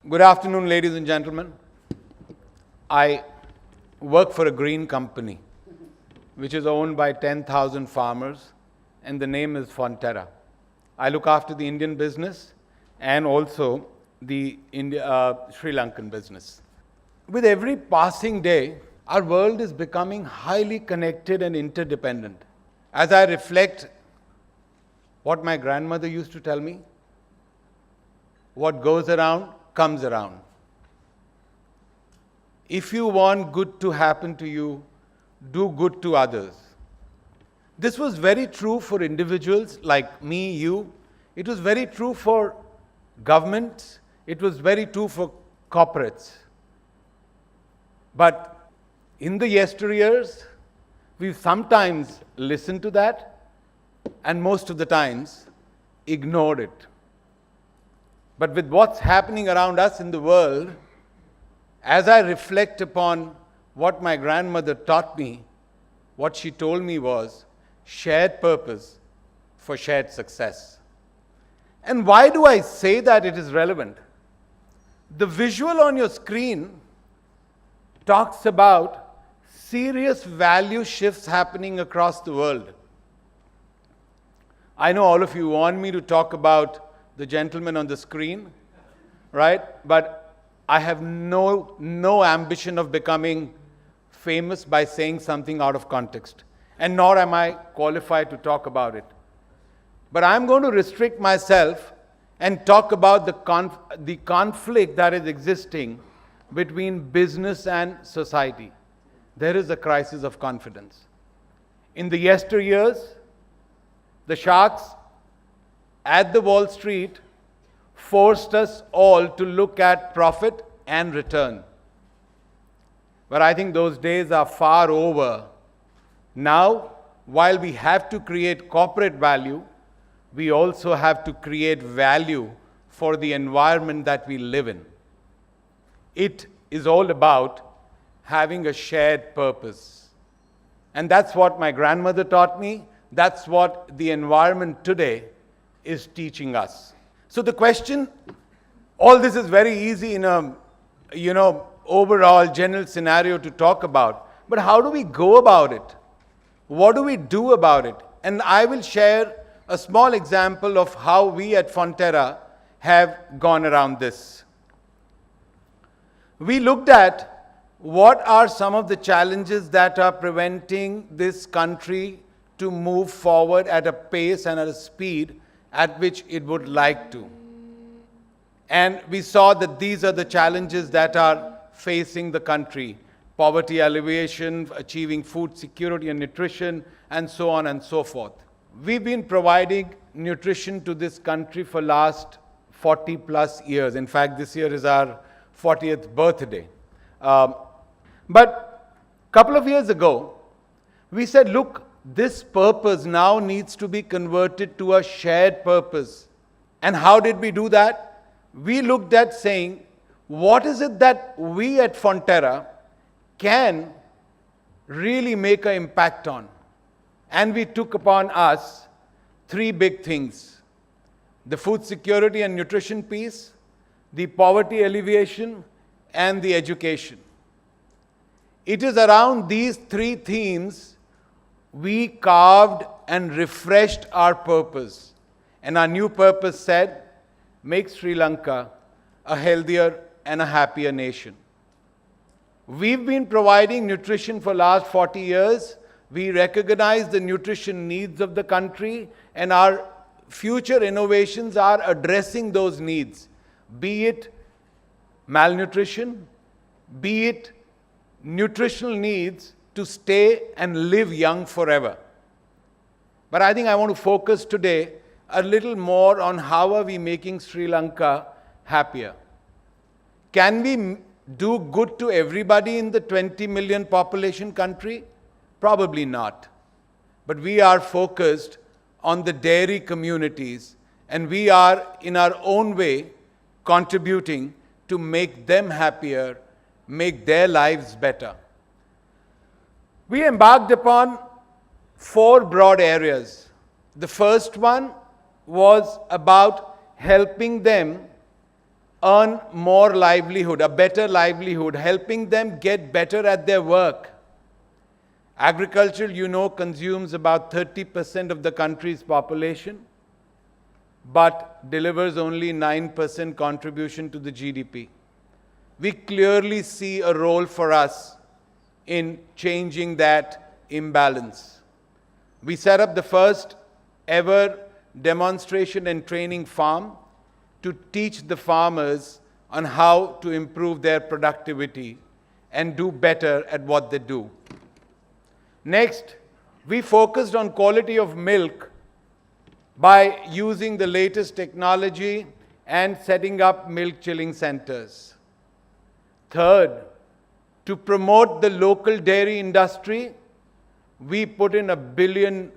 Good afternoon, ladies and gentlemen. I work for a green company, which is owned by 10,000 farmers, and the name is Fonterra. I look after the Indian business and also the Sri Lankan business. With every passing day, our world is becoming highly connected and interdependent. As I reflect what my grandmother used to tell me, what goes around comes around. If you want good to happen to you, do good to others. This was very true for individuals like me, you. It was very true for governments. It was very true for corporates. But in the yesteryears, we've sometimes listened to that and most of the times ignored it. But with what's happening around us in the world, as I reflect upon what my grandmother taught me, what she told me was shared purpose for shared success. And why do I say that it is relevant? The visual on your screen talks about serious value shifts happening across the world. I know all of you want me to talk about the gentleman on the screen, right? But I have no ambition of becoming famous by saying something out of context, and nor am I qualified to talk about it. But I'm going to restrict myself and talk about the conflict that is existing between business and society. There is a crisis of confidence. In the yesteryears, the sharks at the Wall Street forced us all to look at profit and return. But I think those days are far over. Now, while we have to create corporate value, we also have to create value for the environment that we live in. It is all about having a shared purpose. And that's what my grandmother taught me. That's what the environment today is teaching us. So the question, all this is very easy in a, overall general scenario to talk about, but how do we go about it? What do we do about it? And I will share a small example of how we at Fonterra have gone around this. We looked at what are some of the challenges that are preventing this country to move forward at a pace and at a speed at which it would like to. And we saw that these are the challenges that are facing the country: poverty alleviation, achieving food security and nutrition, and so on and so forth. We've been providing nutrition to this country for last 40 plus years. In fact, this year is our 40th birthday. But a couple of years ago, we said, look, this purpose now needs to be converted to a shared purpose. And how did we do that? We looked at saying, what is it that we at Fonterra can really make an impact on? And we took upon us three big things: the food security and nutrition piece, the poverty alleviation, and the education. It is around these three themes we carved and refreshed our purpose. And our new purpose said, make Sri Lanka a healthier and a happier nation. We've been providing nutrition for the last 40 years. We recognize the nutrition needs of the country, and our future innovations are addressing those needs, be it malnutrition, be it nutritional needs to stay and live young forever. But I think I want to focus today a little more on how are we making Sri Lanka happier. Can we do good to everybody in the 20 million population country? Probably not. But we are focused on the dairy communities, and we are in our own way contributing to make them happier, make their lives better. We embarked upon 4 broad areas. The first one was about helping them earn more livelihood, a better livelihood, helping them get better at their work. Agriculture, you know, consumes about 30% of the country's population, but delivers only 9% contribution to the GDP. We clearly see a role for us in changing that imbalance. We set up the first ever demonstration and training farm to teach the farmers on how to improve their productivity and do better at what they do. Next, we focused on quality of milk by using the latest technology and setting up milk chilling centers. Third, to promote the local dairy industry, we put in ₹1 billion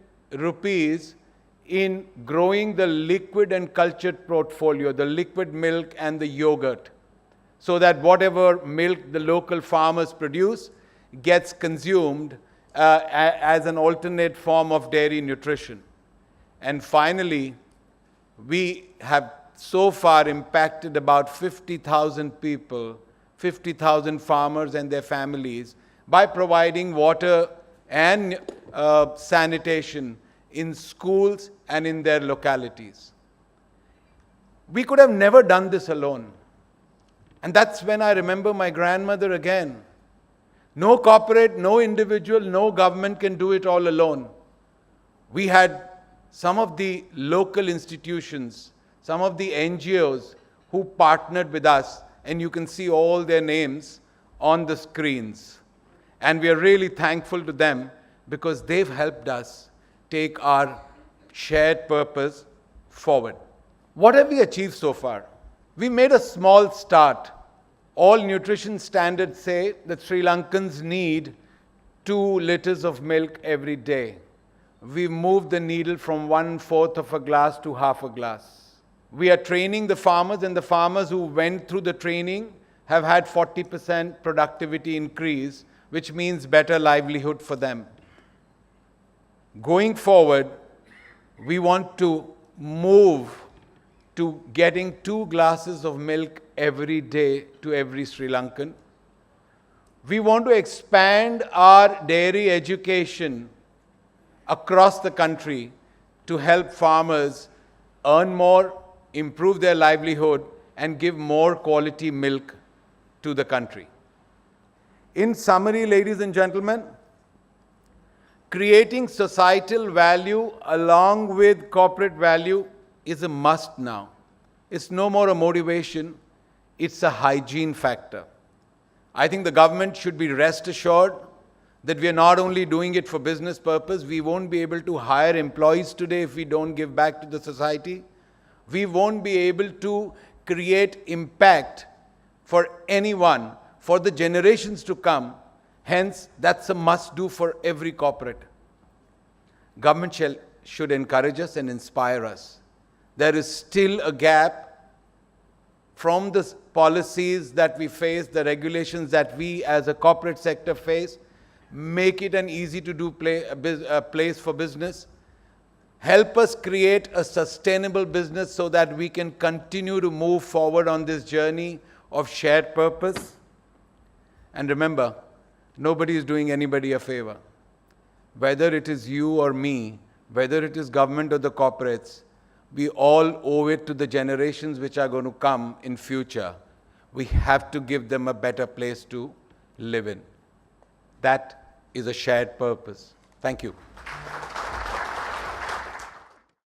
in growing the liquid and cultured portfolio, the liquid milk and the yogurt, so that whatever milk the local farmers produce gets consumed as an alternate form of dairy nutrition. And finally, we have so far impacted about 50,000 people, 50,000 farmers and their families by providing water and sanitation in schools and in their localities. We could have never done this alone. And that's when I remember my grandmother again. No corporate, no individual, no government can do it all alone. We had some of the local institutions, some of the NGOs who partnered with us, and you can see all their names on the screens. And we are really thankful to them because they've helped us take our shared purpose forward. What have we achieved so far? We made a small start. All nutrition standards say that Sri Lankans need 2 liters of milk every day. We moved the needle from 1/4 of a glass to half a glass. We are training the farmers, and the farmers who went through the training have had 40% productivity increase, which means better livelihood for them. Going forward, we want to move to getting 2 glasses of milk every day to every Sri Lankan. We want to expand our dairy education across the country to help farmers earn more, improve their livelihood, and give more quality milk to the country. In summary, ladies and gentlemen, creating societal value along with corporate value is a must now. It's no more a motivation, it's a hygiene factor. I think the government should be rest assured that we are not only doing it for business purpose. We won't be able to hire employees today if we don't give back to the society. We won't be able to create impact for anyone, for the generations to come. Hence, that's a must-do for every corporate. Government should encourage us and inspire us. There is still a gap from the policies that we face, the regulations that we as a corporate sector face. Make it an easy-to-do place for business. Help us create a sustainable business so that we can continue to move forward on this journey of shared purpose. And remember, nobody is doing anybody a favor. Whether it is you or me, whether it is government or the corporates, we all owe it to the generations which are going to come in future. We have to give them a better place to live in. That is a shared purpose. Thank you.